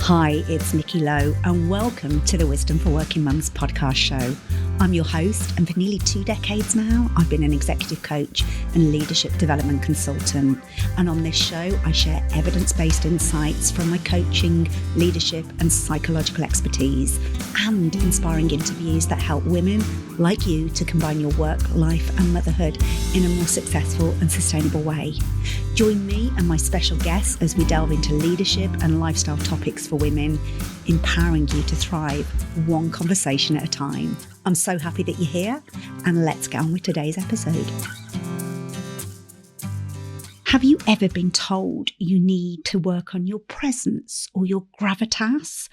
Hi, it's Nikki Lowe and welcome to the Wisdom for Working Mums podcast show. I'm your host, and for nearly 2 decades now, I've been an executive coach and leadership development consultant. And on this show, I share evidence-based insights from my coaching, leadership and psychological expertise, and inspiring interviews that help women like you to combine your work, life and motherhood in a more successful and sustainable way. Join me and my special guests as we delve into leadership and lifestyle topics for women, empowering you to thrive one conversation at a time. I'm so happy that you're here, and let's get on with today's episode. Have you ever been told you need to work on your presence or your gravitas,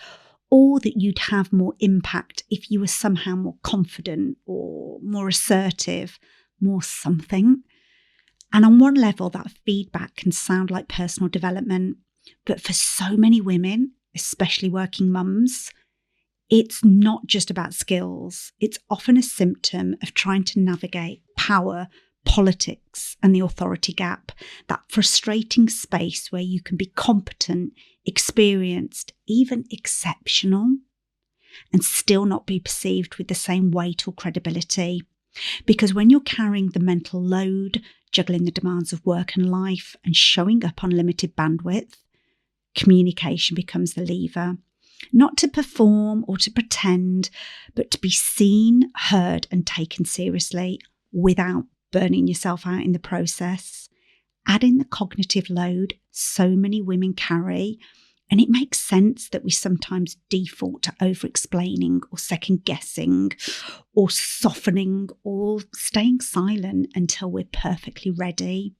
or that you'd have more impact if you were somehow more confident or more assertive, more something? And on one level, that feedback can sound like personal development, but for so many women, especially working mums, it's not just about skills. It's often a symptom of trying to navigate power, politics, and the authority gap, that frustrating space where you can be competent, experienced, even exceptional, and still not be perceived with the same weight or credibility. Because when you're carrying the mental load, juggling the demands of work and life, and showing up on limited bandwidth, communication becomes the lever. Not to perform or to pretend, but to be seen, heard, and taken seriously without burning yourself out in the process. Add in the cognitive load so many women carry, and it makes sense that we sometimes default to over-explaining or second-guessing or softening or staying silent until we're perfectly ready.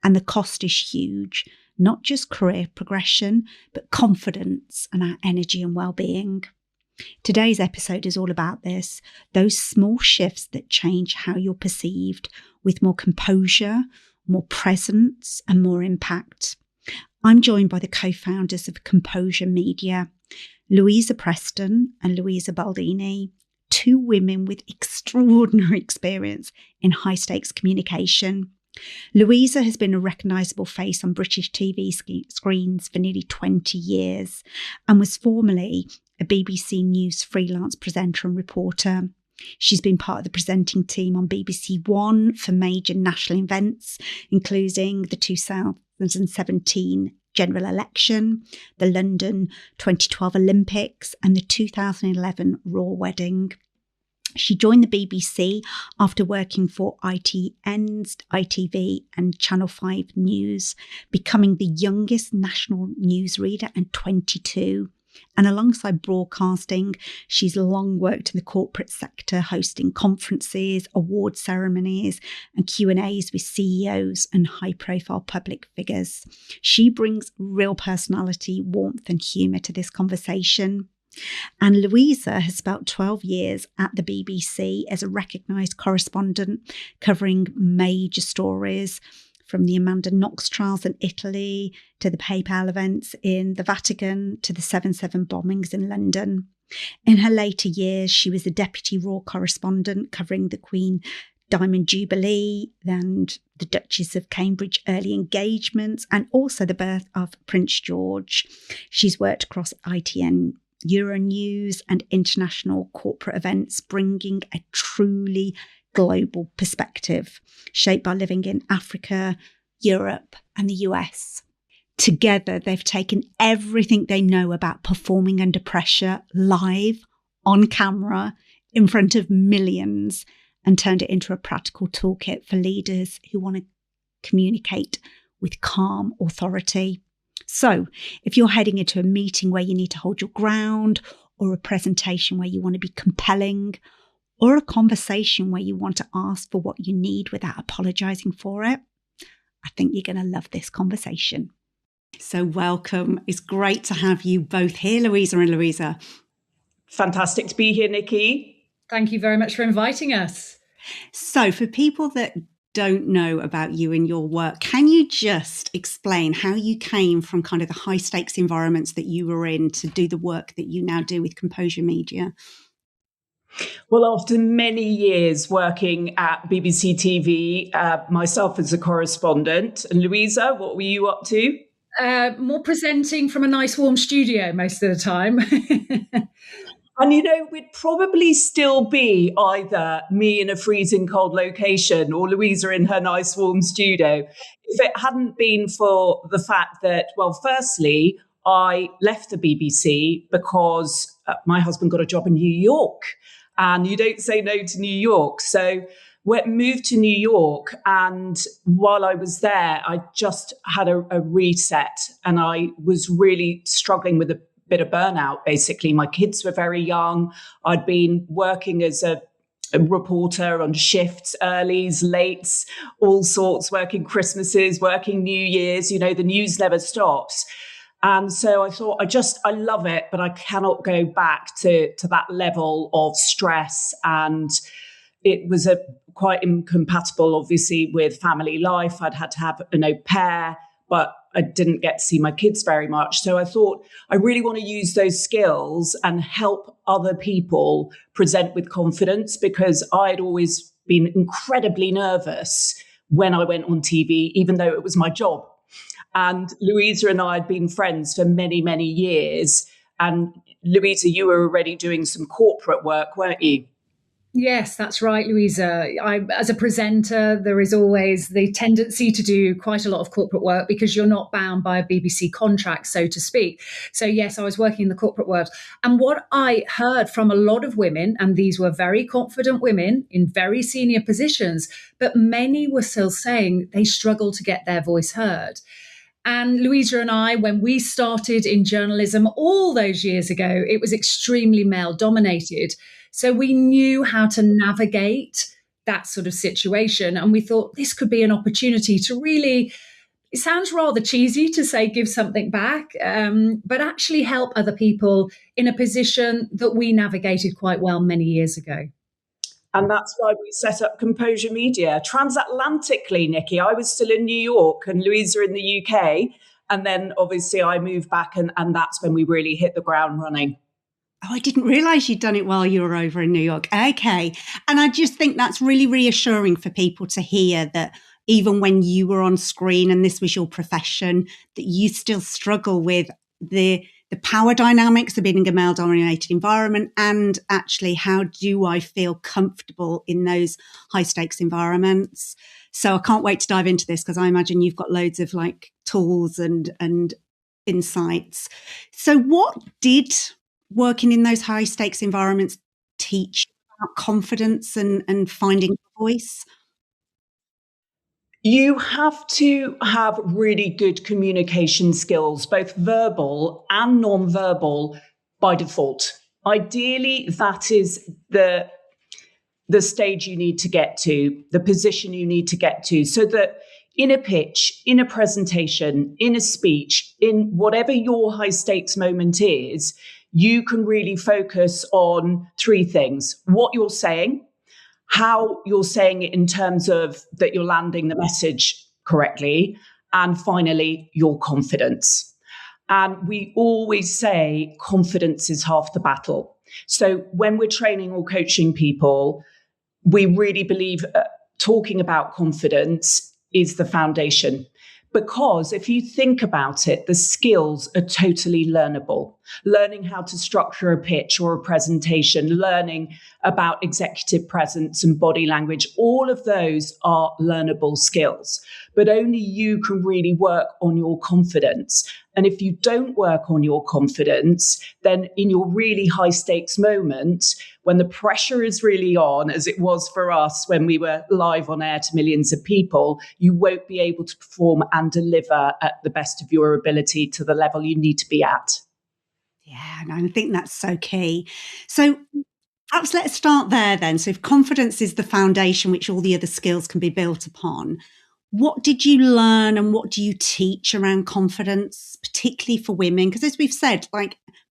And the cost is huge. Not just career progression, but confidence and our energy and well-being. Today's episode is all about this, those small shifts that change how you're perceived, with more composure, more presence and more impact. I'm joined by the co-founders of Composure Media, Louisa Preston and Louisa Baldock, 2 women with extraordinary experience in high-stakes communication. Louisa has been a recognisable face on British TV screens for nearly 20 years and was formerly a BBC News freelance presenter and reporter. She's been part of the presenting team on BBC One for major national events, including the 2017 general election, the London 2012 Olympics and the 2011 royal wedding. She joined the BBC after working for ITN's ITV and Channel 5 News, becoming the youngest national newsreader at 22. And alongside broadcasting, she's long worked in the corporate sector, hosting conferences, award ceremonies and Q&As with CEOs and high-profile public figures. She brings real personality, warmth and humour to this conversation. And Louisa has spent 12 years at the BBC as a recognised correspondent, covering major stories from the Amanda Knox trials in Italy to the PayPal events in the Vatican to the 7/7 bombings in London. In her later years, she was the deputy royal correspondent covering the Queen Diamond Jubilee and the Duchess of Cambridge early engagements and also the birth of Prince George. She's worked across ITN Euronews and international corporate events, bringing a truly global perspective, shaped by living in Africa, Europe and the US. Together, they've taken everything they know about performing under pressure, live, on camera, in front of millions, and turned it into a practical toolkit for leaders who want to communicate with calm authority. So if you're heading into a meeting where you need to hold your ground, or a presentation where you want to be compelling, or a conversation where you want to ask for what you need without apologising for it, I think you're going to love this conversation. So welcome. It's great to have you both here, Louisa and Louisa. Fantastic to be here, Nikki. Thank you very much for inviting us. So for people that don't know about you and your work, can you just explain how you came from kind of the high stakes environments that you were in to do the work that you now do with Composure Media? Well, after many years working at BBC TV, myself as a correspondent, and Louisa, what were you up to? More presenting from a nice warm studio most of the time. And, we'd probably still be either me in a freezing cold location or Louisa in her nice warm studio if it hadn't been for the fact that, well, firstly, I left the BBC because my husband got a job in New York, and you don't say no to New York. So we moved to New York, and while I was there, I just had a reset, and I was really struggling with a bit of burnout, basically. My kids were very young. I'd been working as a reporter on shifts, earlies, lates, all sorts, working Christmases, working New Year's. The news never stops. And so I thought, I love it, but I cannot go back to that level of stress. And it was quite incompatible, obviously, with family life. I'd had to have an au pair, but I didn't get to see my kids very much. So I thought I really want to use those skills and help other people present with confidence, because I'd always been incredibly nervous when I went on TV, even though it was my job. And Louisa and I had been friends for many, many years. And Louisa, you were already doing some corporate work, weren't you? Yes, that's right, Louisa. As a presenter, there is always the tendency to do quite a lot of corporate work because you're not bound by a BBC contract, so to speak. So yes, I was working in the corporate world. And what I heard from a lot of women, and these were very confident women in very senior positions, but many were still saying they struggle to get their voice heard. And Louisa and I, when we started in journalism all those years ago, it was extremely male dominated. So we knew how to navigate that sort of situation. And we thought this could be an opportunity to really, it sounds rather cheesy to say give something back, but actually help other people in a position that we navigated quite well many years ago. And that's why we set up Composure Media transatlantically, Nikki. I was still in New York and Louisa in the UK. And then obviously I moved back, and that's when we really hit the ground running. Oh, I didn't realise you'd done it while you were over in New York. Okay. And I just think that's really reassuring for people to hear that even when you were on screen and this was your profession, that you still struggle with the power dynamics of being in a male-dominated environment, and actually how do I feel comfortable in those high-stakes environments. So I can't wait to dive into this, because I imagine you've got loads of tools and insights. So what did working in those high-stakes environments teach about confidence and finding a voice? You have to have really good communication skills, both verbal and non-verbal, by default. Ideally, that is the stage you need to get to, the position you need to get to, so that in a pitch, in a presentation, in a speech, in whatever your high-stakes moment is, you can really focus on three things: what you're saying, how you're saying it in terms of that you're landing the message correctly, and finally, your confidence. And we always say confidence is half the battle. So when we're training or coaching people, we really believe talking about confidence is the foundation. Because if you think about it, the skills are totally learnable. Learning how to structure a pitch or a presentation, learning about executive presence and body language, all of those are learnable skills. But only you can really work on your confidence. And if you don't work on your confidence, then in your really high stakes moment, when the pressure is really on, as it was for us when we were live on air to millions of people, you won't be able to perform and deliver at the best of your ability to the level you need to be at. Yeah, and I think that's so key. So perhaps let's start there then. So if confidence is the foundation which all the other skills can be built upon, what did you learn and what do you teach around confidence, particularly for women? Because as we've said,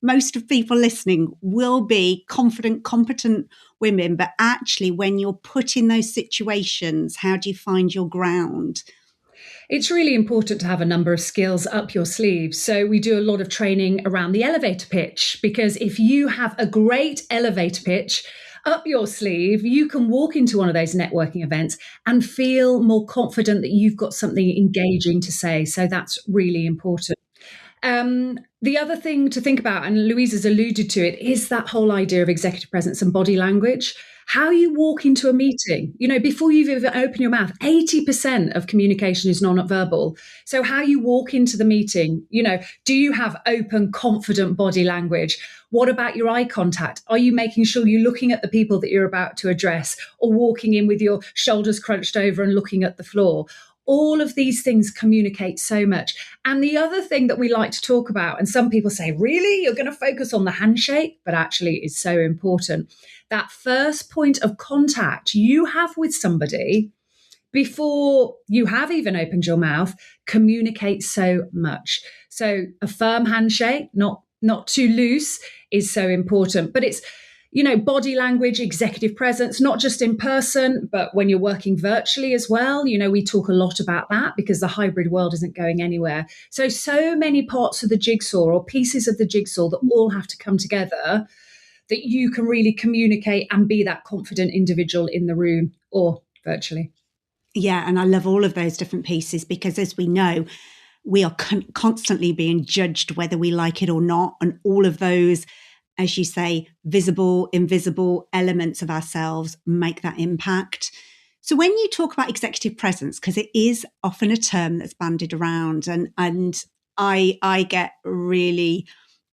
most of people listening will be confident, competent women, but actually when you're put in those situations, how do you find your ground? It's really important to have a number of skills up your sleeve. So we do a lot of training around the elevator pitch, because if you have a great elevator pitch, up your sleeve, you can walk into one of those networking events and feel more confident that you've got something engaging to say. So that's really important. The other thing to think about, and Louisa's alluded to it, is that whole idea of executive presence and body language. How you walk into a meeting, before you've even opened your mouth, 80% of communication is non-verbal. So how you walk into the meeting, do you have open, confident body language? What about your eye contact? Are you making sure you're looking at the people that you're about to address, or walking in with your shoulders crunched over and looking at the floor? All of these things communicate so much. And the other thing that we like to talk about, and some people say, really, you're going to focus on the handshake, but actually it's so important. That first point of contact you have with somebody before you have even opened your mouth communicates so much. So a firm handshake, not too loose, is so important. But it's, body language, executive presence, not just in person, but when you're working virtually as well. We talk a lot about that because the hybrid world isn't going anywhere. So many parts of the jigsaw, or pieces of the jigsaw, that all have to come together, that you can really communicate and be that confident individual in the room or virtually. Yeah, and I love all of those different pieces because, as we know, we are constantly being judged whether we like it or not. And all of those, as you say, visible, invisible elements of ourselves make that impact. So when you talk about executive presence, because it is often a term that's bandied around, and I get really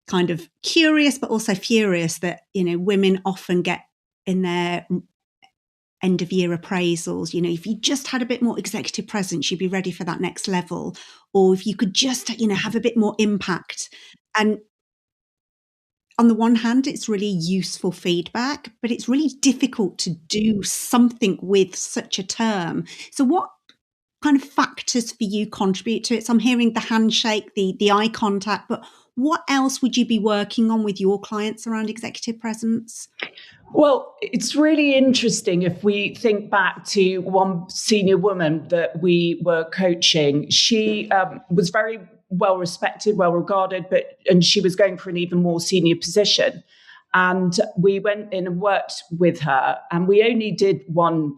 kind of curious, but also furious that, women often get in their end of year appraisals, if you just had a bit more executive presence, you'd be ready for that next level. Or if you could just, have a bit more impact. And on the one hand, it's really useful feedback, but it's really difficult to do something with such a term. So what kind of factors for you contribute to it? So I'm hearing the handshake, the eye contact, but what else would you be working on with your clients around executive presence? Well, it's really interesting if we think back to one senior woman that we were coaching. She was very well respected, well regarded, and she was going for an even more senior position. And we went in and worked with her, and we only did one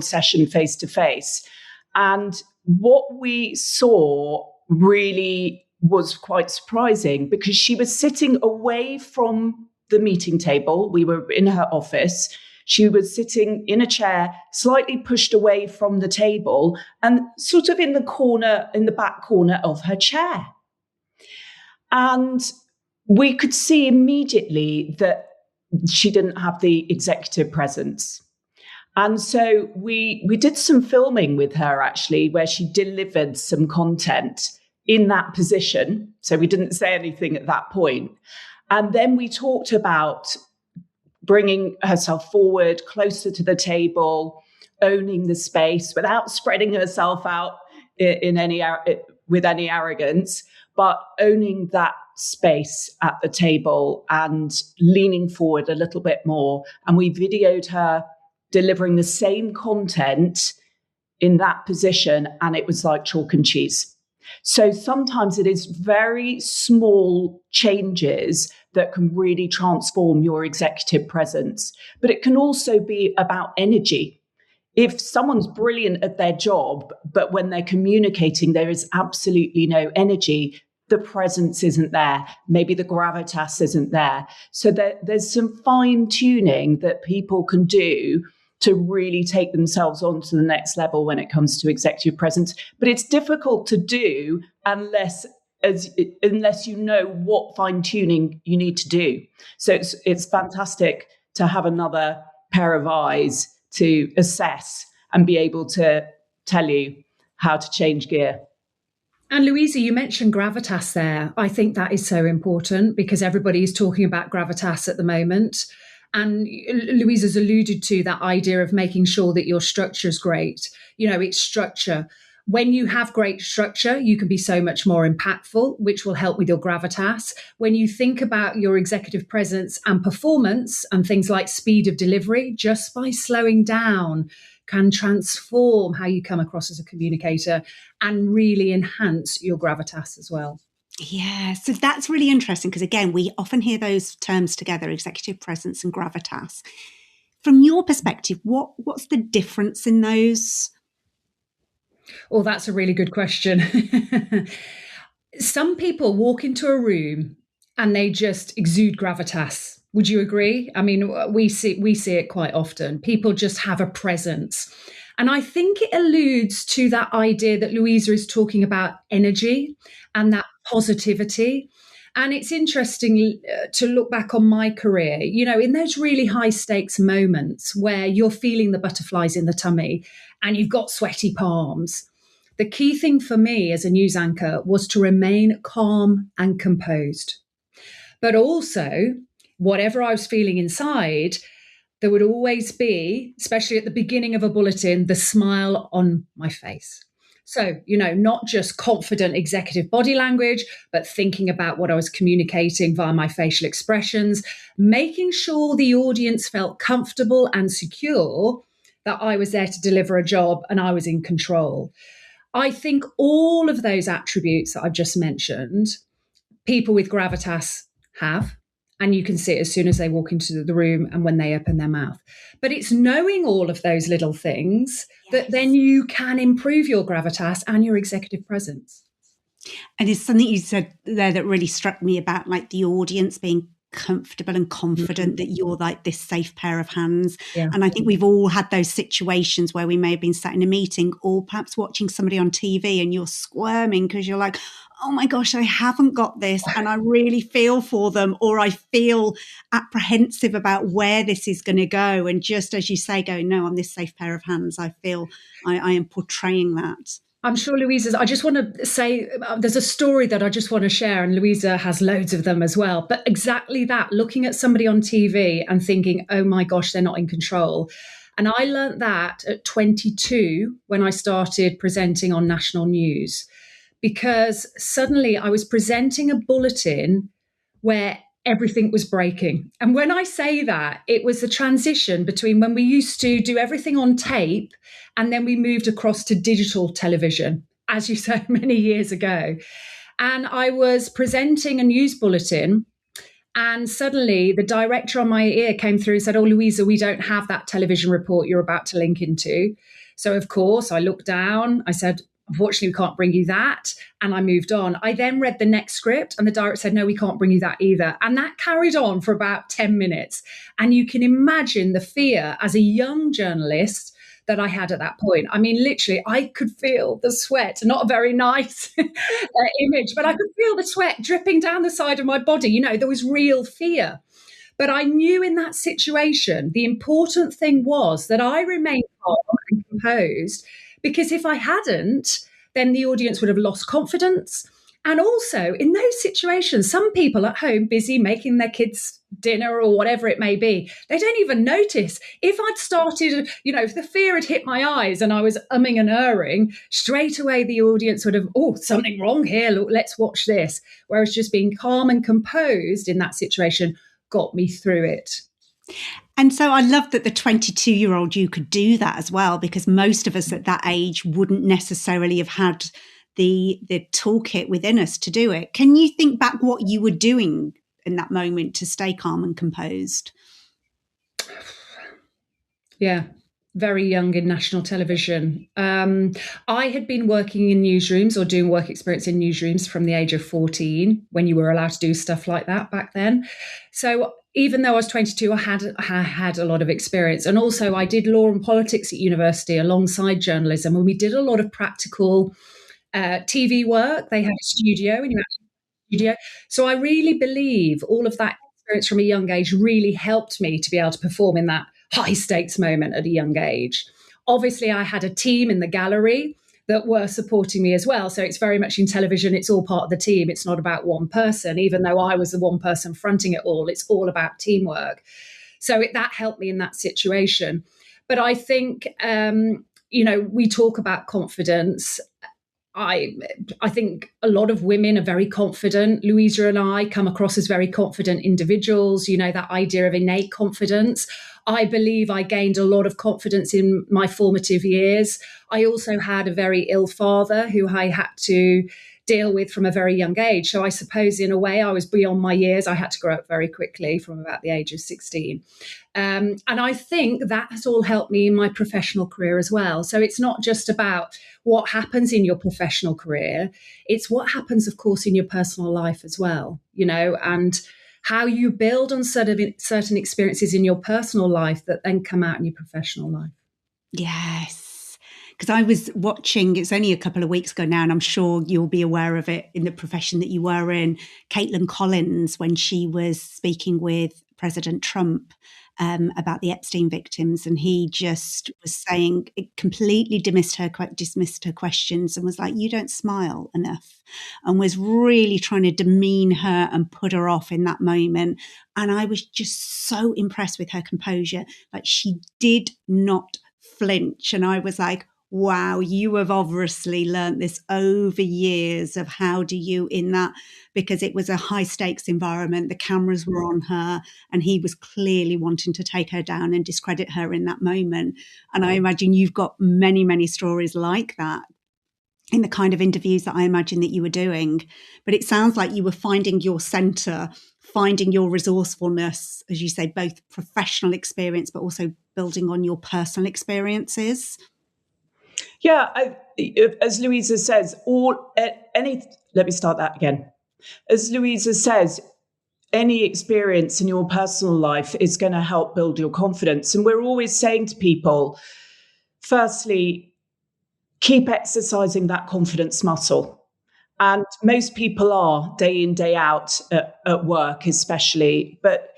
session face to face. And what we saw really was quite surprising, because she was sitting away from the meeting table. We were in her office. She was sitting in a chair, slightly pushed away from the table and sort of in the back corner of her chair. And we could see immediately that she didn't have the executive presence. And so we did some filming with her, actually, where she delivered some content in that position. So we didn't say anything at that point. And then we talked about bringing herself forward, closer to the table, owning the space without spreading herself out with any arrogance, but owning that space at the table and leaning forward a little bit more. And we videoed her delivering the same content in that position, and it was like chalk and cheese. So sometimes it is very small changes that can really transform your executive presence. But it can also be about energy. If someone's brilliant at their job, but when they're communicating, there is absolutely no energy, the presence isn't there. Maybe the gravitas isn't there. So there's some fine tuning that people can do to really take themselves on to the next level when it comes to executive presence. But it's difficult to do unless you know what fine-tuning you need to do. So it's fantastic to have another pair of eyes to assess and be able to tell you how to change gear. And Louisa, you mentioned gravitas there. I think that is so important because everybody is talking about gravitas at the moment. And Louisa's alluded to that idea of making sure that your structure is great. It's structure. When you have great structure, you can be so much more impactful, which will help with your gravitas. When you think about your executive presence and performance and things like speed of delivery, just by slowing down can transform how you come across as a communicator and really enhance your gravitas as well. Yeah, so that's really interesting because, again, we often hear those terms together, executive presence and gravitas. from your perspective, what's the difference in those? Oh, that's a really good question. Some people walk into a room and they just exude gravitas. Would you agree? I mean, we see it quite often. People just have a presence. And I think it alludes to that idea that Louisa is talking about energy and that positivity. And it's interesting to look back on my career, in those really high stakes moments where you're feeling the butterflies in the tummy and you've got sweaty palms. The key thing for me as a news anchor was to remain calm and composed. But also, whatever I was feeling inside, there would always be, especially at the beginning of a bulletin, the smile on my face. So, not just confident executive body language, but thinking about what I was communicating via my facial expressions, making sure the audience felt comfortable and secure that I was there to deliver a job and I was in control. I think all of those attributes that I've just mentioned, people with gravitas have, and you can see it as soon as they walk into the room and when they open their mouth. But it's knowing all of those little things that then you can improve your gravitas and your executive presence. And it's something you said there that really struck me about like the audience being comfortable and confident that you're like this safe pair of hands. Yeah. And I think we've all had those situations where we may have been sat in a meeting or perhaps watching somebody on TV and you're squirming because you're like, oh my gosh, I haven't got this and I really feel for them, or I feel apprehensive about where this is going to go. And just as you say, go, no, I'm this safe pair of hands. I feel I am portraying that. I'm sure Louisa's, I just want to say, there's a story that I just want to share, and Louisa has loads of them as well. But exactly that, looking at somebody on TV and thinking, oh my gosh, they're not in control. And I learnt that at 22 when I started presenting on national news, because suddenly I was presenting a bulletin where everything was breaking. And when I say that, it was the transition between when we used to do everything on tape and then we moved across to digital television, as you said, many years ago. And I was presenting a news bulletin and suddenly the director on my ear came through and said, oh, Louisa, we don't have that television report you're about to link into. So, of course, I looked down. I said, unfortunately, we can't bring you that. And I moved on. I then read the next script and the director said, no, we can't bring you that either. And that carried on for about 10 minutes. And you can imagine the fear as a young journalist that I had at that point. I mean, literally, I could feel the sweat, not a very nice image, but I could feel the sweat dripping down the side of my body. There was real fear. But I knew in that situation, the important thing was that I remained calm and composed, because if I hadn't, then the audience would have lost confidence. And also in those situations, some people at home busy making their kids dinner or whatever it may be, they don't even notice. If I'd started, if the fear had hit my eyes and I was umming and erring, straight away the audience would have, oh, something wrong here, look, let's watch this. Whereas just being calm and composed in that situation got me through it. And so I love that the 22-year-old you could do that as well, because most of us at that age wouldn't necessarily have had the toolkit within us to do it. Can you think back what you were doing in that moment to stay calm and composed? Yeah, very young in national television. I had been working in newsrooms or doing work experience in newsrooms from the age of 14, when you were allowed to do stuff like that back then. So even though I was 22, I had a lot of experience. And also I did law and politics at university alongside journalism, and we did a lot of practical TV work. They had a studio and you had a studio. So I really believe all of that experience from a young age really helped me to be able to perform in that high stakes moment at a young age. Obviously, I had a team in the gallery that were supporting me as well. So it's very much in television, it's all part of the team. It's not about one person, even though I was the one person fronting it all. It's all about teamwork. So that helped me in that situation. But I think, we talk about confidence. I think a lot of women are very confident. Louisa and I come across as very confident individuals, that idea of innate confidence. I believe I gained a lot of confidence in my formative years. I also had a very ill father who I had to deal with from a very young age. So I suppose in a way I was beyond my years. I had to grow up very quickly from about the age of 16. And I think that has all helped me in my professional career as well. So it's not just about what happens in your professional career, it's what happens, of course, in your personal life as well, and how you build on certain experiences in your personal life that then come out in your professional life. Yes. Because I was watching, it's only a couple of weeks ago now, and I'm sure you'll be aware of it in the profession that you were in, Caitlin Collins, when she was speaking with President Trump about the Epstein victims, and he just was saying, it completely dismissed her questions and was like, you don't smile enough, and was really trying to demean her and put her off in that moment. And I was just so impressed with her composure. Like, she did not flinch. And I was like, wow, you have obviously learnt this over years of how do you in that, because it was a high stakes environment. The cameras were on her and he was clearly wanting to take her down and discredit her in that moment. And I imagine you've got many, many stories like that in the kind of interviews that I imagine that you were doing. But it sounds like you were finding your center, finding your resourcefulness, as you say, both professional experience, but also building on your personal experiences. Yeah, as Louisa says, let me start that again. As Louisa says, any experience in your personal life is going to help build your confidence. And we're always saying to people, firstly, keep exercising that confidence muscle. And most people are day in, day out at work, especially. But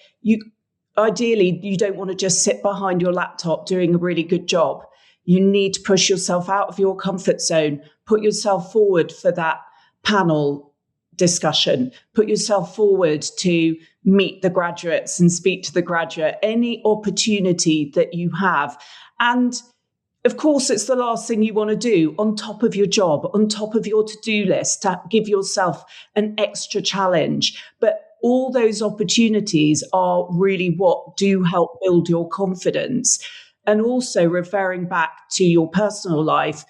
ideally, you don't want to just sit behind your laptop doing a really good job. You need to push yourself out of your comfort zone, put yourself forward for that panel discussion, put yourself forward to meet the graduates and speak to the graduate, any opportunity that you have. And of course, it's the last thing you want to do on top of your job, on top of your to-do list, to give yourself an extra challenge. But all those opportunities are really what do help build your confidence. And also referring back to your personal life,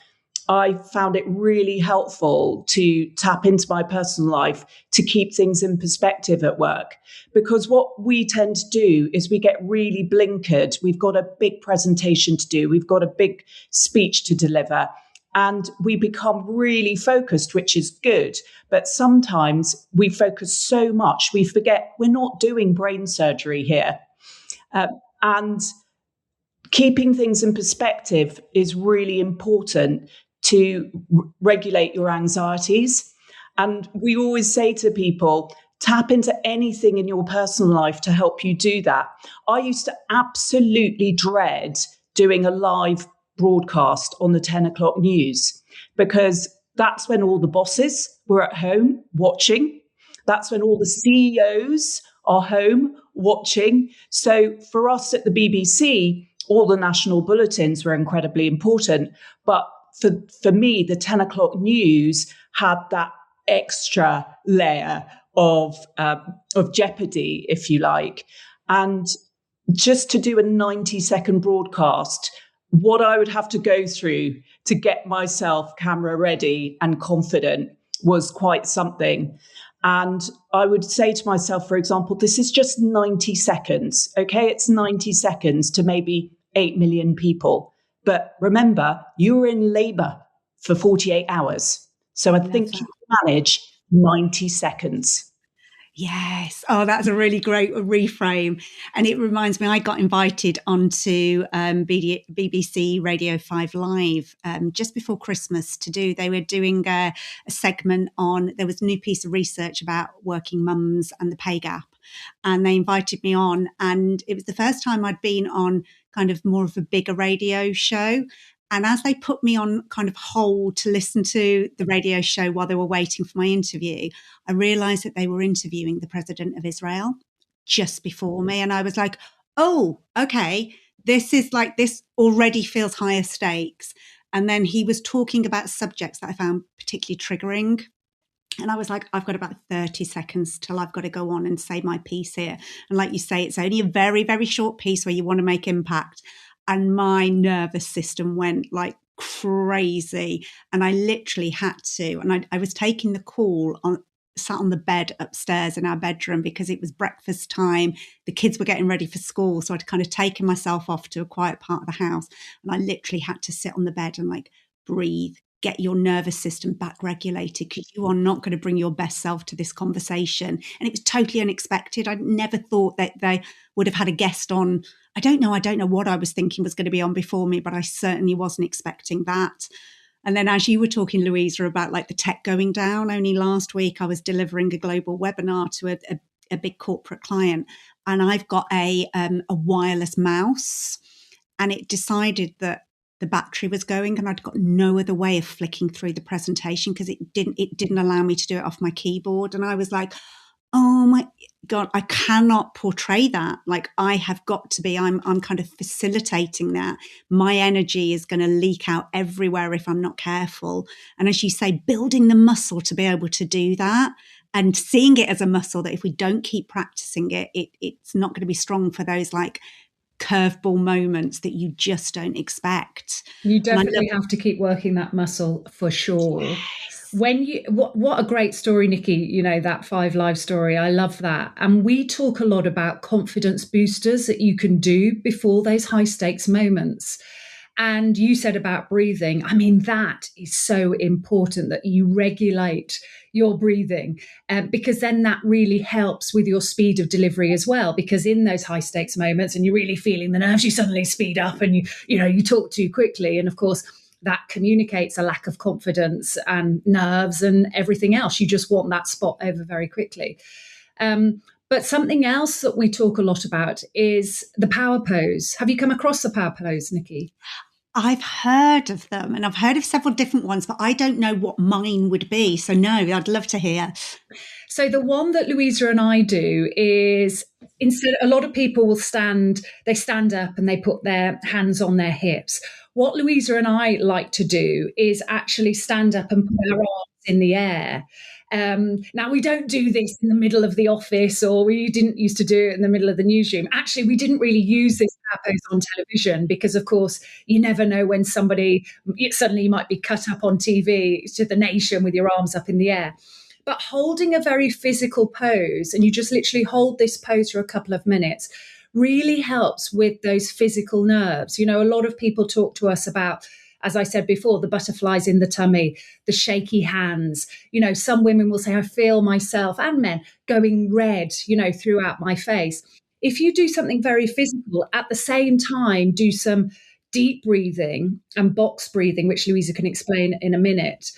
I found it really helpful to tap into my personal life to keep things in perspective at work. Because what we tend to do is we get really blinkered. We've got a big presentation to do. We've got a big speech to deliver. And we become really focused, which is good. But sometimes we focus so much, we forget we're not doing brain surgery here. And keeping things in perspective is really important to regulate your anxieties. And we always say to people, tap into anything in your personal life to help you do that. I used to absolutely dread doing a live broadcast on the 10 o'clock news, because that's when all the bosses were at home watching. That's when all the CEOs are home watching. So for us at the BBC, all the national bulletins were incredibly important. But for me, the 10 o'clock news had that extra layer of jeopardy, if you like. And just to do a 90-second broadcast, what I would have to go through to get myself camera ready and confident was quite something. And I would say to myself, for example, this is just 90 seconds. Okay, it's 90 seconds to maybe 8 million people. But remember, you were in labor for 48 hours. So I think you can manage 90 seconds. Yes. Oh, that's a really great reframe. And it reminds me, I got invited onto BBC Radio 5 Live just before Christmas they were doing a segment on, there was a new piece of research about working mums and the pay gap. And they invited me on, and it was the first time I'd been on kind of more of a bigger radio show. And as they put me on kind of hold to listen to the radio show while they were waiting for my interview, I realized that they were interviewing the president of Israel just before me. And I was like, oh, okay, this already feels higher stakes. And then he was talking about subjects that I found particularly triggering. And I was like, I've got about 30 seconds till I've got to go on and say my piece here. And like you say, it's only a very, very short piece where you want to make impact. And my nervous system went like crazy. And I literally had to, and I was taking the call sat on the bed upstairs in our bedroom because it was breakfast time. The kids were getting ready for school. So I'd kind of taken myself off to a quiet part of the house. And I literally had to sit on the bed and like breathe, get your nervous system back regulated, because you are not going to bring your best self to this conversation. And it was totally unexpected. I never thought that they would have had a guest on. I don't know what I was thinking was going to be on before me, but I certainly wasn't expecting that. And then as you were talking, Louisa, about like the tech going down, only last week I was delivering a global webinar to a big corporate client, and I've got a wireless mouse, and it decided that the battery was going and I'd got no other way of flicking through the presentation because it didn't allow me to do it off my keyboard. And I was like, oh my God, I cannot portray that. Like I have got to be, I'm kind of facilitating that. My energy is going to leak out everywhere if I'm not careful. And as you say, building the muscle to be able to do that and seeing it as a muscle that if we don't keep practicing it, it's not going to be strong for those like curveball moments that you just don't expect. You definitely have to keep working that muscle for sure. Yes. What a great story, Nikki, you know, that 5 Live story. I love that. And we talk a lot about confidence boosters that you can do before those high stakes moments. And you said about breathing. I mean, that is so important that you regulate your breathing, because then that really helps with your speed of delivery as well. Because in those high stakes moments and you're really feeling the nerves, you suddenly speed up and you talk too quickly. And of course, that communicates a lack of confidence and nerves and everything else. You just want that spot over very quickly. But something else that we talk a lot about is the power pose. Have you come across the power pose, Nikki? I've heard of them and I've heard of several different ones, but I don't know what mine would be. So no, I'd love to hear. So the one that Louisa and I do is, instead, a lot of people will stand up and they put their hands on their hips. What Louisa and I like to do is actually stand up and put our arms in the air. Now, we don't do this in the middle of the office, or we didn't used to do it in the middle of the newsroom. Actually, we didn't really use this power pose on television because, of course, you never know when suddenly you might be cut up on TV to the nation with your arms up in the air. But holding a very physical pose, and you just literally hold this pose for a couple of minutes, really helps with those physical nerves. You know, a lot of people talk to us about, as I said before, the butterflies in the tummy, the shaky hands. You know, some women will say, I feel myself, and men, going red, throughout my face. If you do something very physical, at the same time, do some deep breathing and box breathing, which Louisa can explain in a minute,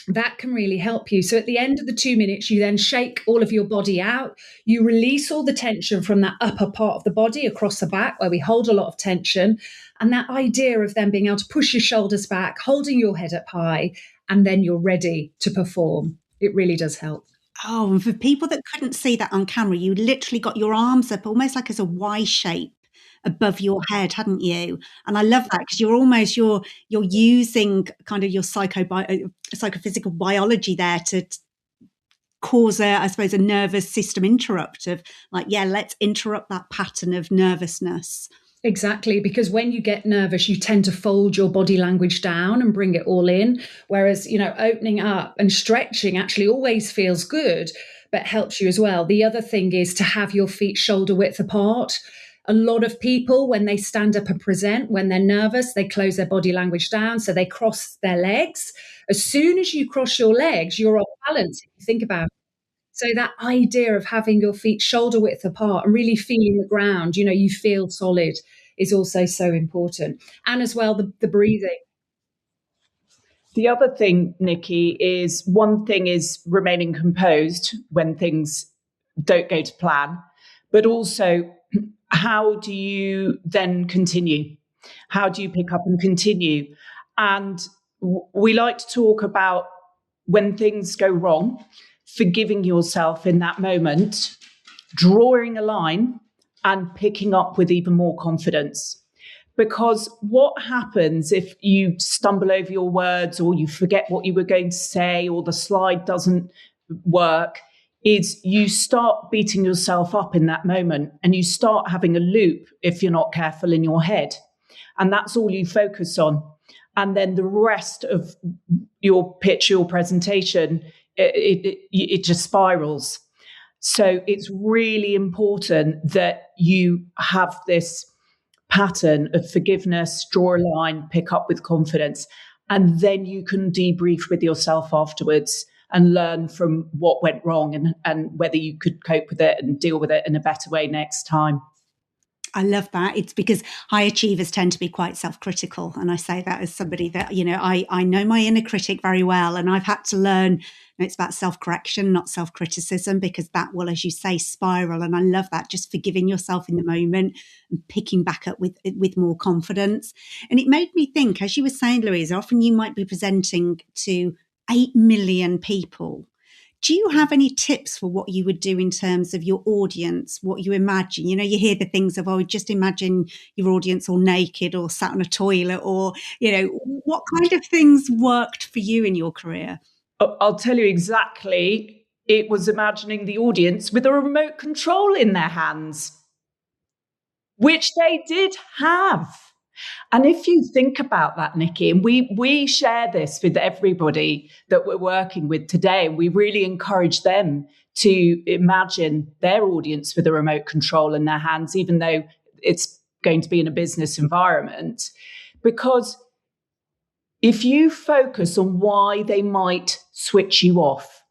that can really help you. So at the end of the 2 minutes, you then shake all of your body out. You release all the tension from that upper part of the body across the back where we hold a lot of tension. And that idea of then being able to push your shoulders back, holding your head up high, and then you're ready to perform. It really does help. Oh, and for people that couldn't see that on camera, you literally got your arms up almost like as a Y shape above your head, hadn't you? And I love that because you're using kind of your psychophysical biology there to cause a nervous system interrupt of like, let's interrupt that pattern of nervousness. Exactly, because when you get nervous, you tend to fold your body language down and bring it all in. Whereas, opening up and stretching actually always feels good, but helps you as well. The other thing is to have your feet shoulder width apart. A lot of people, when they stand up and present, when they're nervous, they close their body language down. So they cross their legs. As soon as you cross your legs, you're off balance, if you think about it. So that idea of having your feet shoulder width apart and really feeling the ground, you feel solid, is also so important. And as well, the breathing. The other thing, Nikki, is one thing is remaining composed when things don't go to plan, but also how do you then continue? How do you pick up and continue? And we like to talk about when things go wrong, forgiving yourself in that moment, drawing a line and picking up with even more confidence. Because what happens if you stumble over your words or you forget what you were going to say or the slide doesn't work is you start beating yourself up in that moment and you start having a loop, if you're not careful, in your head. And that's all you focus on. and then the rest of your pitch, your presentation, it just spirals. So it's really important that you have this pattern of forgiveness, draw a line, pick up with confidence, and then you can debrief with yourself afterwards and learn from what went wrong and whether you could cope with it and deal with it in a better way next time. I love that. It's because high achievers tend to be quite self-critical. And I say that as somebody that, I know my inner critic very well. And I've had to learn it's about self-correction, not self-criticism, because that will, as you say, spiral. And I love that, just forgiving yourself in the moment and picking back up with more confidence. And it made me think, as you were saying, Louisa, often you might be presenting to 8 million people. Do you have any tips for what you would do in terms of your audience, what you imagine? You hear the things of, just imagine your audience all naked or sat on a toilet, or, what kind of things worked for you in your career? I'll tell you exactly. It was imagining the audience with a remote control in their hands, which they did have. And if you think about that, Nikki, and we share this with everybody that we're working with today, and we really encourage them to imagine their audience with a remote control in their hands, even though it's going to be in a business environment. Because if you focus on why they might switch you off,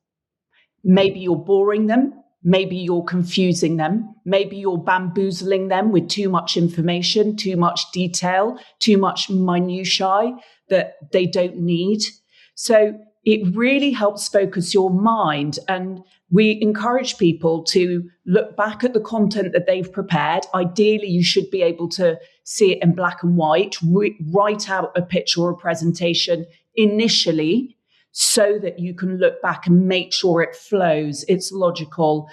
maybe you're boring them, maybe you're confusing them, maybe you're bamboozling them with too much information, too much detail, too much minutiae that they don't need. So it really helps focus your mind. And we encourage people to look back at the content that they've prepared. Ideally, you should be able to see it in black and white, write out a pitch or a presentation initially, so that you can look back and make sure it flows, it's logical,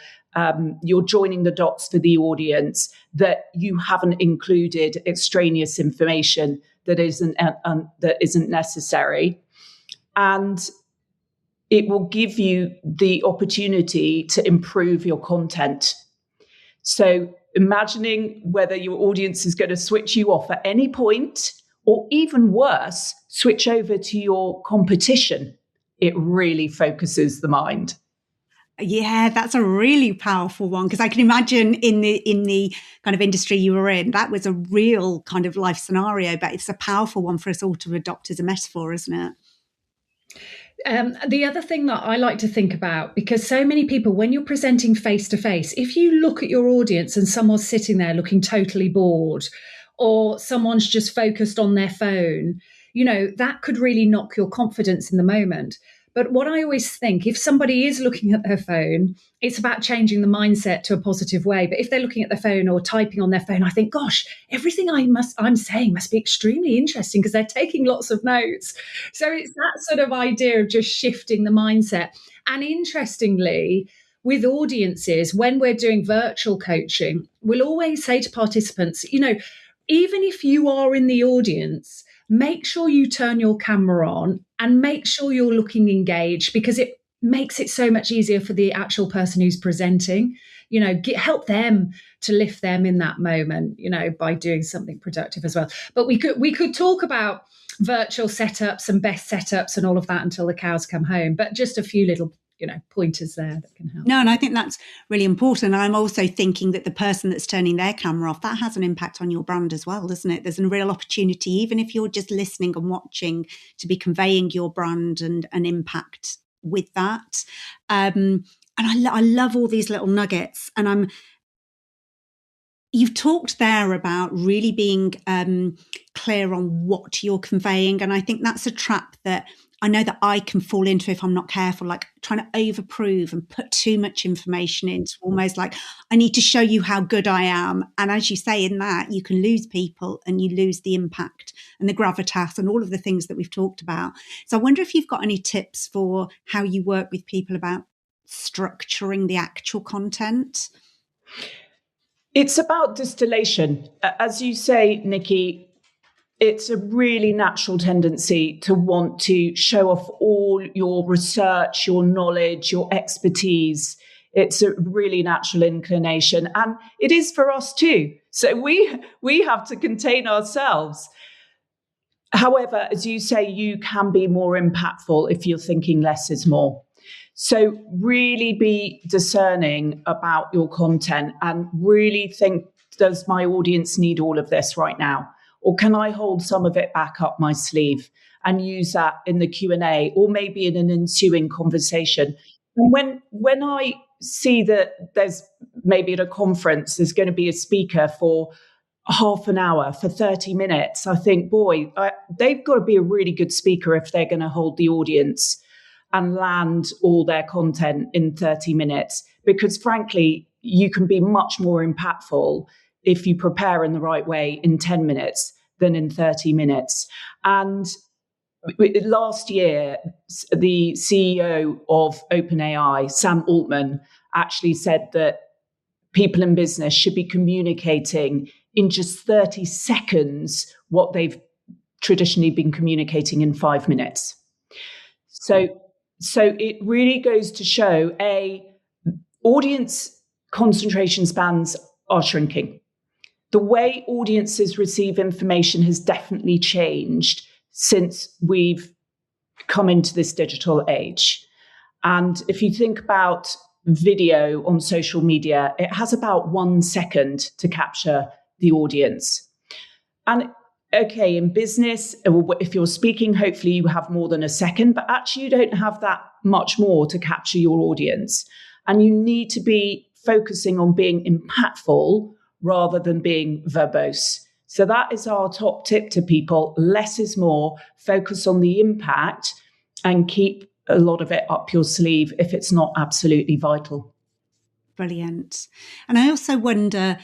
you're joining the dots for the audience, that you haven't included extraneous information that isn't necessary. And it will give you the opportunity to improve your content. So imagining whether your audience is going to switch you off at any point, or even worse, switch over to your competition. It really focuses the mind. Yeah, that's a really powerful one, because I can imagine in the kind of industry you were in, that was a real kind of life scenario, but it's a powerful one for us all to adopt as a metaphor, isn't it? The other thing that I like to think about, because so many people, when you're presenting face to face, if you look at your audience and someone's sitting there looking totally bored, or someone's just focused on their phone, that could really knock your confidence in the moment. But what I always think, if somebody is looking at their phone, it's about changing the mindset to a positive way. But if they're looking at their phone or typing on their phone, I think, gosh, everything I'm saying must be extremely interesting, because they're taking lots of notes. So it's that sort of idea of just shifting the mindset. And interestingly, with audiences, when we're doing virtual coaching, we'll always say to participants, even if you are in the audience, make sure you turn your camera on and make sure you're looking engaged, because it makes it so much easier for the actual person who's presenting. Help them to lift them in that moment, by doing something productive as well. But we could talk about virtual setups and best setups and all of that until the cows come home. But just a few little pointers there that can help. No, and I think that's really important. I'm also thinking that the person that's turning their camera off, that has an impact on your brand as well, doesn't it? There's a real opportunity, even if you're just listening and watching, to be conveying your brand and an impact with that. And I love all these little nuggets. And you've talked there about really being clear on what you're conveying. And I think that's a trap that I know that I can fall into if I'm not careful, like trying to overprove and put too much information in. It's almost like I need to show you how good I am. And as you say, in that, you can lose people and you lose the impact and the gravitas and all of the things that we've talked about. So I wonder if you've got any tips for how you work with people about structuring the actual content. It's about distillation. As you say, Nikki, it's a really natural tendency to want to show off all your research, your knowledge, your expertise. It's a really natural inclination. And it is for us too. So we have to contain ourselves. However, as you say, you can be more impactful if you're thinking less is more. So really be discerning about your content and really think, does my audience need all of this right now? Or can I hold some of it back up my sleeve and use that in the Q&A or maybe in an ensuing conversation? And when I see that there's maybe at a conference, there's going to be a speaker for half an hour, for 30 minutes, I think, boy, they've got to be a really good speaker if they're going to hold the audience and land all their content in 30 minutes. Because frankly, you can be much more impactful if you prepare in the right way in 10 minutes than in 30 minutes. And last year, the CEO of OpenAI, Sam Altman, actually said that people in business should be communicating in just 30 seconds what they've traditionally been communicating in 5 minutes. So it really goes to show, audience concentration spans are shrinking. The way audiences receive information has definitely changed since we've come into this digital age. And if you think about video on social media, it has about 1 second to capture the audience. And okay, in business, if you're speaking, hopefully you have more than a second, but actually you don't have that much more to capture your audience. And you need to be focusing on being impactful rather than being verbose. So that is our top tip to people. Less is more. Focus on the impact and keep a lot of it up your sleeve if it's not absolutely vital. Brilliant. And I also wonder,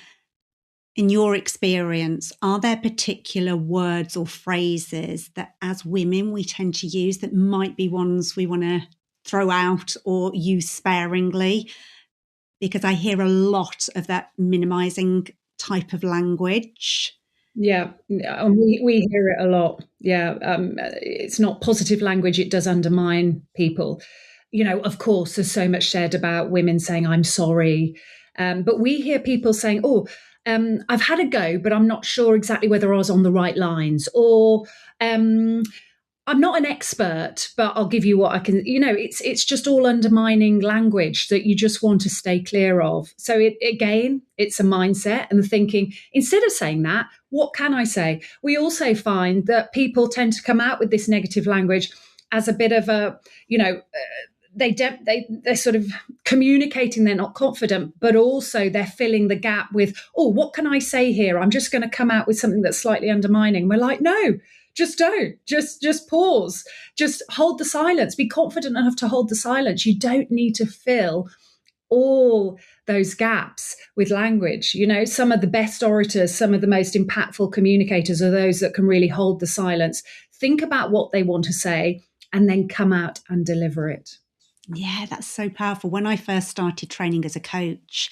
in your experience, are there particular words or phrases that as women we tend to use that might be ones we want to throw out or use sparingly? Because I hear a lot of that minimizing type of language. Yeah, we hear it a lot. Yeah, it's not positive language. It does undermine people. You know, of course, there's so much said about women saying, I'm sorry. But we hear people saying, I've had a go, but I'm not sure exactly whether I was on the right lines. Or I'm not an expert, but I'll give you what I can. You know, it's just all undermining language that you just want to stay clear of. So it's a mindset and thinking, instead of saying that, what can I say? We also find that people tend to come out with this negative language as a bit of a, they're sort of communicating they're not confident, but also they're filling the gap with, what can I say here? I'm just going to come out with something that's slightly undermining. We're like, no. Just don't. Just pause. Just hold the silence. Be confident enough to hold the silence. You don't need to fill all those gaps with language. You know, some of the best orators, some of the most impactful communicators are those that can really hold the silence, think about what they want to say, and then come out and deliver it. Yeah, that's so powerful. When I first started training as a coach,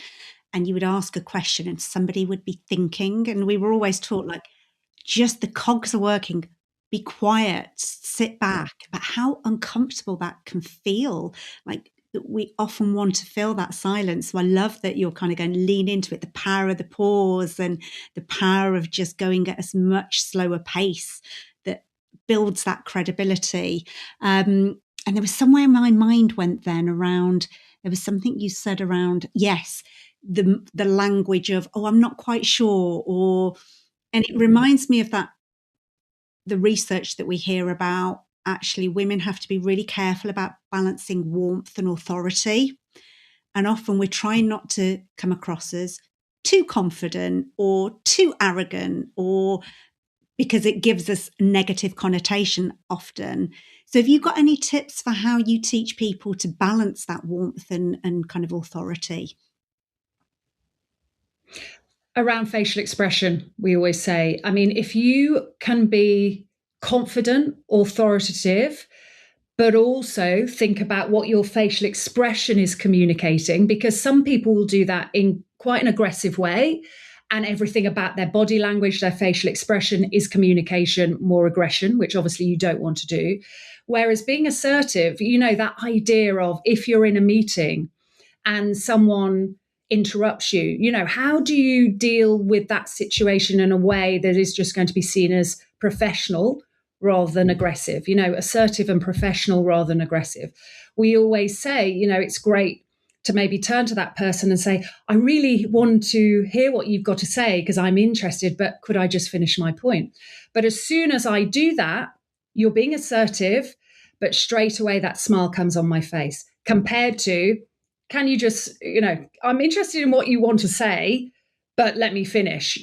and you would ask a question and somebody would be thinking, and we were always taught, like, just the cogs are working, be quiet, sit back. But how uncomfortable that can feel. Like, we often want to fill that silence. So I love that you're kind of going to lean into it, the power of the pause and the power of just going at a much slower pace that builds that credibility. And there was somewhere my mind went then around, there was something you said around, yes, the language of, I'm not quite sure, and it reminds me of that, the research that we hear about, actually women have to be really careful about balancing warmth and authority. And often we're trying not to come across as too confident or too arrogant, or because it gives us a negative connotation often. So have you got any tips for how you teach people to balance that warmth and kind of authority? Around facial expression, we always say, I mean, if you can be confident, authoritative, but also think about what your facial expression is communicating, because some people will do that in quite an aggressive way, and everything about their body language, their facial expression is communication, more aggression, which obviously you don't want to do. Whereas being assertive, you know, that idea of if you're in a meeting and someone interrupts you, you know, how do you deal with that situation in a way that is just going to be seen as professional rather than aggressive, assertive and professional rather than aggressive. We always say, it's great to maybe turn to that person and say, I really want to hear what you've got to say because I'm interested, but could I just finish my point? But as soon as I do that, you're being assertive, but straight away that smile comes on my face compared to, can you just, I'm interested in what you want to say, but let me finish.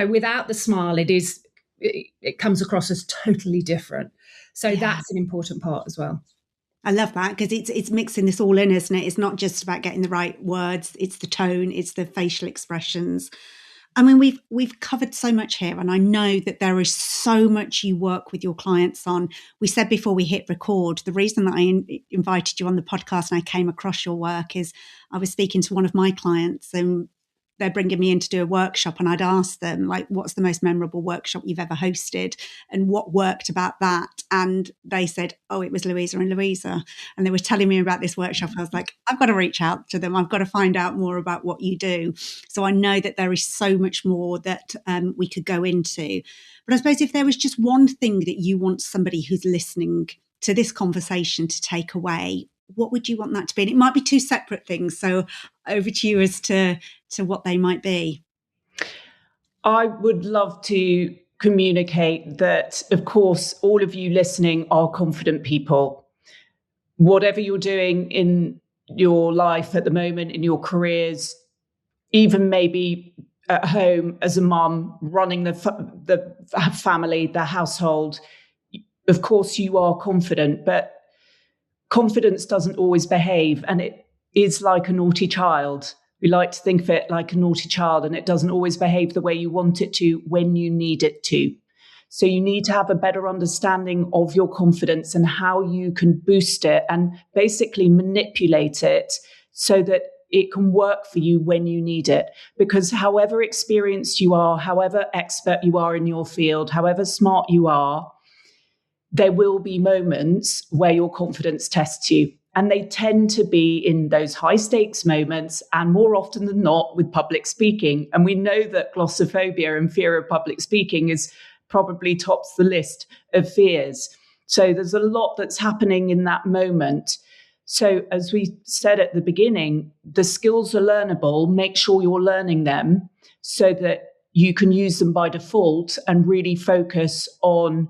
Without the smile, it comes across as totally different. So that's an important part as well. I love that because it's mixing this all in, isn't it? It's not just about getting the right words. It's the tone. It's the facial expressions. I mean, we've covered so much here, and I know that there is so much you work with your clients on. We said before we hit record, the reason that I invited you on the podcast and I came across your work is I was speaking to one of my clients and they're bringing me in to do a workshop, and I'd asked them, like, what's the most memorable workshop you've ever hosted and what worked about that? And they said, oh, it was Louisa and Louisa. And they were telling me about this workshop. I was like, I've got to reach out to them. I've got to find out more about what you do. So I know that there is so much more that we could go into. But I suppose if there was just one thing that you want somebody who's listening to this conversation to take away, what would you want that to be? And it might be two separate things. So over to you as to what they might be. I would love to communicate that, of course, all of you listening are confident people. Whatever you're doing in your life at the moment, in your careers, even maybe at home as a mum, running the family, the household, of course you are confident, but confidence doesn't always behave, and it is like a naughty child. We like to think of it like a naughty child, and it doesn't always behave the way you want it to when you need it to. So you need to have a better understanding of your confidence and how you can boost it and basically manipulate it so that it can work for you when you need it. Because however experienced you are, however expert you are in your field, however smart you are, there will be moments where your confidence tests you. And they tend to be in those high stakes moments, and more often than not with public speaking. And we know that glossophobia and fear of public speaking is probably tops the list of fears. So there's a lot that's happening in that moment. So as we said at the beginning, the skills are learnable. Make sure you're learning them so that you can use them by default and really focus on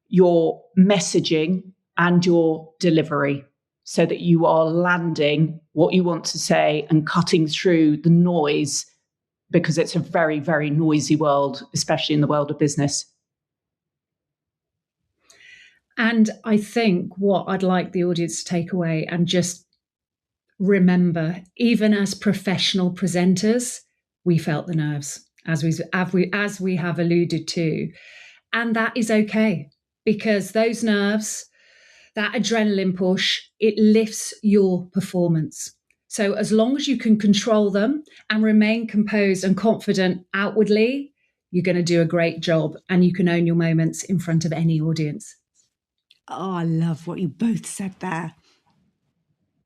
your messaging and your delivery so that you are landing what you want to say and cutting through the noise, because it's a very, very noisy world, especially in the world of business. And I think what I'd like the audience to take away and just remember, even as professional presenters, we felt the nerves, as we have alluded to. And that is okay, because those nerves, that adrenaline push, it lifts your performance. So as long as you can control them and remain composed and confident outwardly, you're going to do a great job and you can own your moments in front of any audience. Oh, I love what you both said there.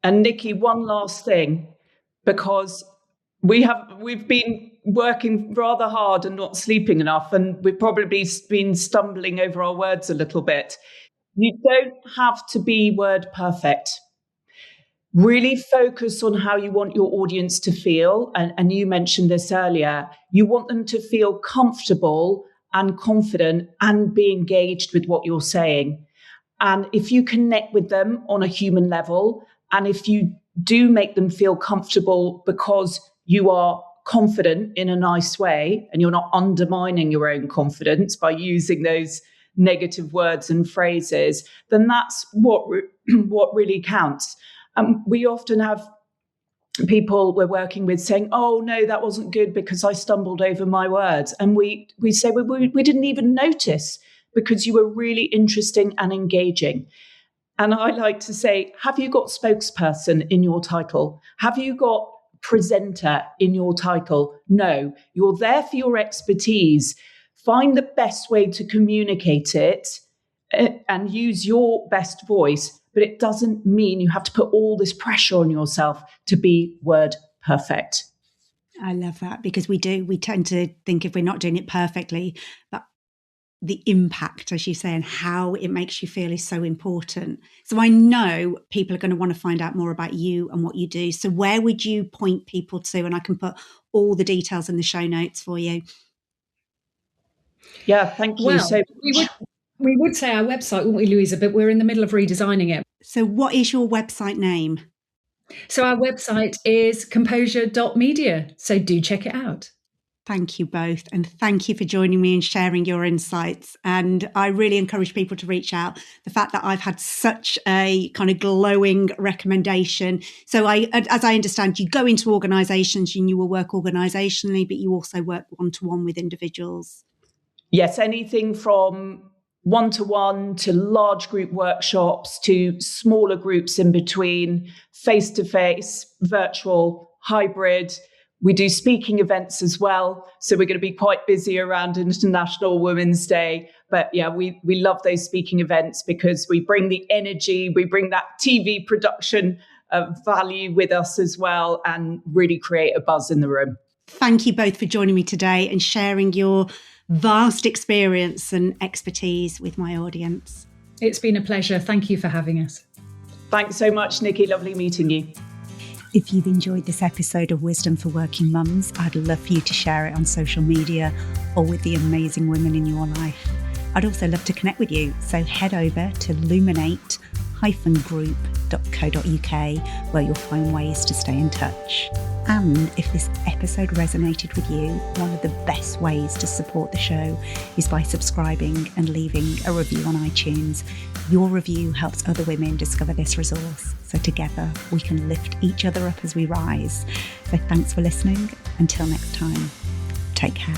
And Nikki, one last thing, because we've been working rather hard and not sleeping enough, and we've probably been stumbling over our words a little bit. You don't have to be word perfect. Really focus on how you want your audience to feel. And you mentioned this earlier. You want them to feel comfortable and confident and be engaged with what you're saying. And if you connect with them on a human level, and if you do make them feel comfortable because you are confident in a nice way and you're not undermining your own confidence by using those negative words and phrases, then that's what really counts. We often have people we're working with saying, oh, no, that wasn't good because I stumbled over my words. And we say, we didn't even notice because you were really interesting and engaging. And I like to say, have you got spokesperson in your title? Have you got presenter in your title? No, you're there for your expertise. Find the best way to communicate it and use your best voice, but it doesn't mean you have to put all this pressure on yourself to be word perfect. I love that, because we tend to think if we're not doing it perfectly, but the impact, as you say, and how it makes you feel is so important. So I know people are going to want to find out more about you and what you do. So where would you point people to? And I can put all the details in the show notes for you. Yeah, thank you. Well, we would say our website, wouldn't we, Louisa? But we're in the middle of redesigning it. So what is your website name? So our website is composure.media. So do check it out. Thank you both. And thank you for joining me and sharing your insights. And I really encourage people to reach out. The fact that I've had such a kind of glowing recommendation. So as I understand, you go into organisations and you will work organisationally, but you also work one-to-one with individuals. Yes, anything from one-to-one to large group workshops to smaller groups in between, face-to-face, virtual, hybrid. We do speaking events as well. So we're going to be quite busy around International Women's Day. But yeah, we love those speaking events because we bring the energy, we bring that TV production value with us as well and really create a buzz in the room. Thank you both for joining me today and sharing your vast experience and expertise with my audience. It's been a pleasure. Thank you for having us. Thanks so much, Nikki. Lovely meeting you. If you've enjoyed this episode of Wisdom for Working Mums, I'd love for you to share it on social media or with the amazing women in your life. I'd also love to connect with you, so head over to luminate-group.co.uk where you'll find ways to stay in touch. And if this episode resonated with you, one of the best ways to support the show is by subscribing and leaving a review on iTunes. Your review helps other women discover this resource, so together we can lift each other up as we rise. So thanks for listening. Until next time, take care.